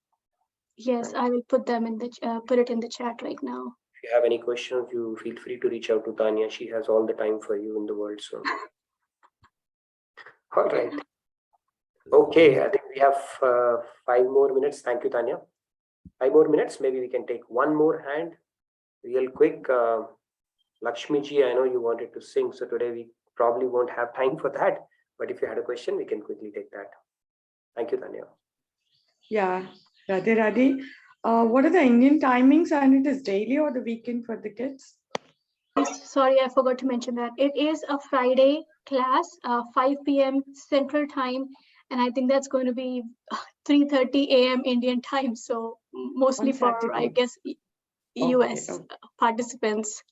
Yes, I will put them in the put it in the chat right now. If you have any questions, you feel free to reach out to Tanya. She has all the time for you in the world. So, all right. Okay, I think we have 5 more minutes. Thank you, Tanya. 5 more minutes. Maybe we can take one more hand, real quick. Lakshmi ji, I know you wanted to sing, so today we probably won't have time for that. But if you had a question, we can quickly take that. Thank you, Tanya. Yeah. Radhe Radhe. What are the Indian timings, and it is daily or the weekend for the kids? Sorry, I forgot to mention that. It is a Friday class, 5 p.m. Central Time, and I think that's going to be 3:30 a.m. Indian time. So mostly for, I guess, US participants.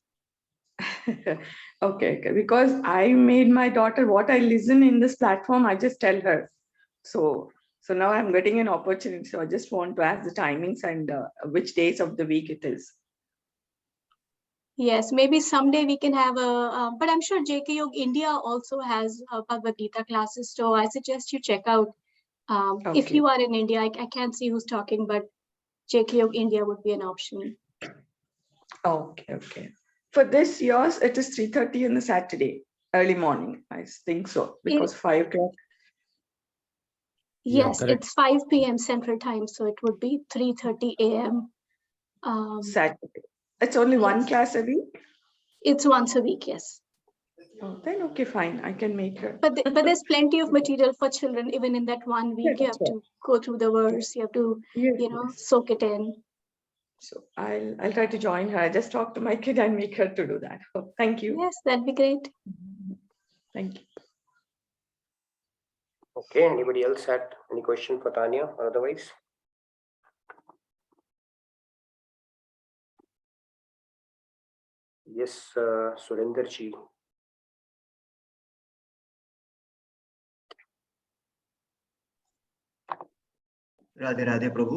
Okay, because I made my daughter what I listen in this platform, I just tell her. So now I'm getting an opportunity. So I just want to ask the timings and which days of the week it is. Yes, maybe someday we can have a, but I'm sure JK Yog India also has Bhagavad Gita classes. So I suggest you check out. If you are in India, I can't see who's talking, but JK Yog India would be an option. Okay. For this yours, it is 3:30 on the Saturday, early morning. I think so, because 5 o'clock. Yes, it's 5 p.m. Central Time, so it would be 3:30 a.m. Saturday. It's only one class a week? It's once a week, yes. Oh, then okay, fine. I can make her. But there's plenty of material for children. Even in that 1 week, you have to go through the verse. You have to, soak it in. So I'll try to join her. I just talk to my kid and make her to do that. Oh, thank you. Yes, that'd be great. Thank you. Okay, anybody else had any question for Tanya or otherwise? Yes, Surinder ji. Radhe Radhe प्रभु।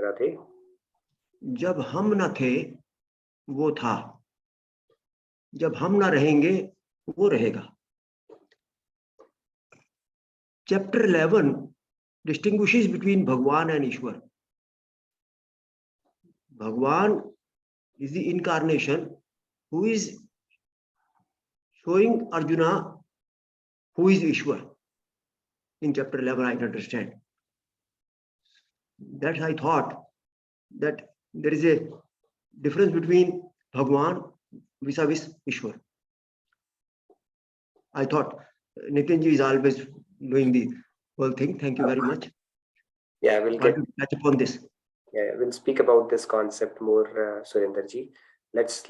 राधे। जब हम न थे वो था, जब हम ना रहेंगे वो रहेगा. Chapter 11 distinguishes between Bhagwan and Ishwar. Bhagwan is the incarnation who is showing Arjuna who is Ishwar. In chapter 11, I can understand. That I thought that there is a difference between Bhagwan vis-a-vis Ishwar. I thought Nitinji is always doing the whole thing. Thank you very much. Yeah, we'll Want to touch upon this. Yeah, we'll speak about this concept more, Surendraji. Let's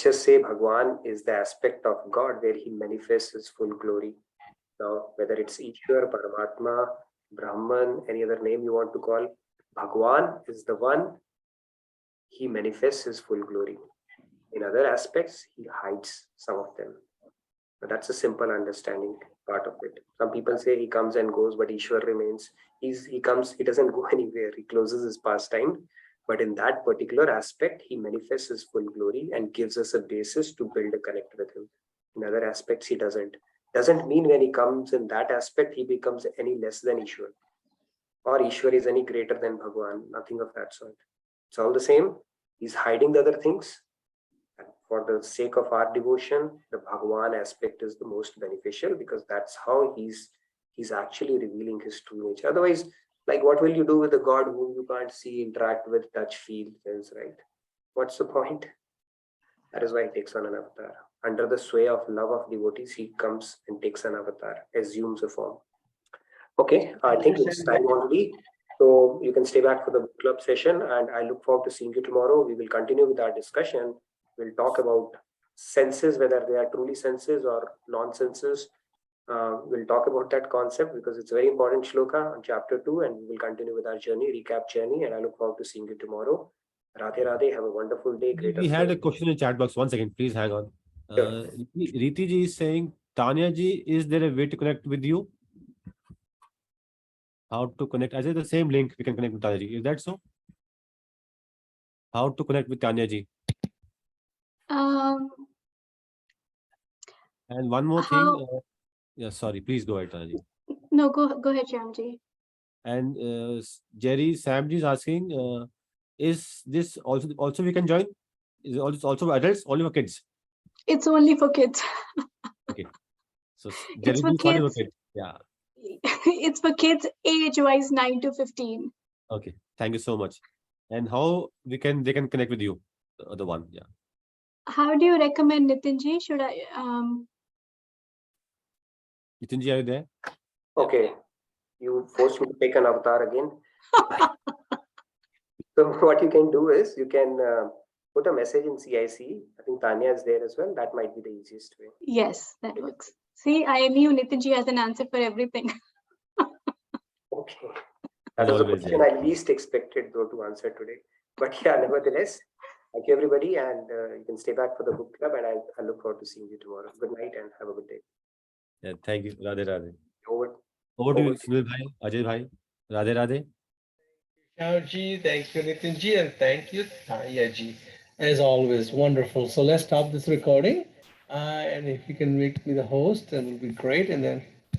just say Bhagwan is the aspect of God where he manifests his full glory. Now, whether it's Ishwar, Paramatma, Brahman, any other name you want to call, Bhagwan is the one, he manifests his full glory. In other aspects, he hides some of them. But that's a simple understanding part of it. Some people say he comes and goes, but Ishwar remains. He comes, he doesn't go anywhere. He closes his pastime. But in that particular aspect, he manifests his full glory and gives us a basis to build a connect with him. In other aspects, he doesn't. Doesn't mean when he comes in that aspect, he becomes any less than Ishwar. Or Ishwar is any greater than Bhagwan. Nothing of that sort. It's all the same. He's hiding the other things. And for the sake of our devotion, the Bhagwan aspect is the most beneficial because that's how he's actually revealing his true nature. Otherwise, like what will you do with a God whom you can't see, interact with, touch, feel things, right? What's the point? That is why he takes on an avatar. Under the sway of love of devotees, he comes and takes an avatar, assumes a form. Okay, I think it's time already. So you can stay back for the book club session and I look forward to seeing you tomorrow. We will continue with our discussion. We'll talk about senses, whether they are truly senses or non-senses. We'll talk about that concept because it's a very important shloka on chapter 2 and we will continue with our journey, recap journey, and I look forward to seeing you tomorrow. Radhe Radhe, have a wonderful day. We had a question in chat box. 1 second, please hang on. Sure. Riti ji is saying, Tanya ji, is there a way to connect with you? How to connect? I say the same link we can connect with Tanya ji. Is that so? How to connect with Tanya ji? And one more thing. Yeah, sorry. Please go ahead, Tanya ji. No, go ahead, Shyamji. And Jerry Samji is asking, is this also we can join? Is it also for adults? Only for kids? It's only for kids. Okay. So Jerry It's for is only for kids. kids. Yeah. It's for kids age-wise 9 to 15. Okay. Thank you so much. And how they can connect with you? The one. Yeah. How do you recommend, Nitinji? Should I Nitinji, are you there? Okay. You forced me to take an avatar again. So what you can do is you can put a message in CIC. I think Tanya is there as well. That might be the easiest way. Yes, that works. See, I knew Nitinji has an answer for everything. Okay. That was the question I least expected though to answer today. But yeah, nevertheless, thank you everybody and you can stay back for the book club and I look forward to seeing you tomorrow. Good night and have a good day. Yeah, thank you. Radhe Radhe. Over to you, Sunil Bhai, Ajay Bhai. Radhe Radhe. Shyamji, thank you, Nitinji, and thank you, Tanya ji. As always, wonderful. So let's stop this recording. And if you can make me the host, that would be great. And then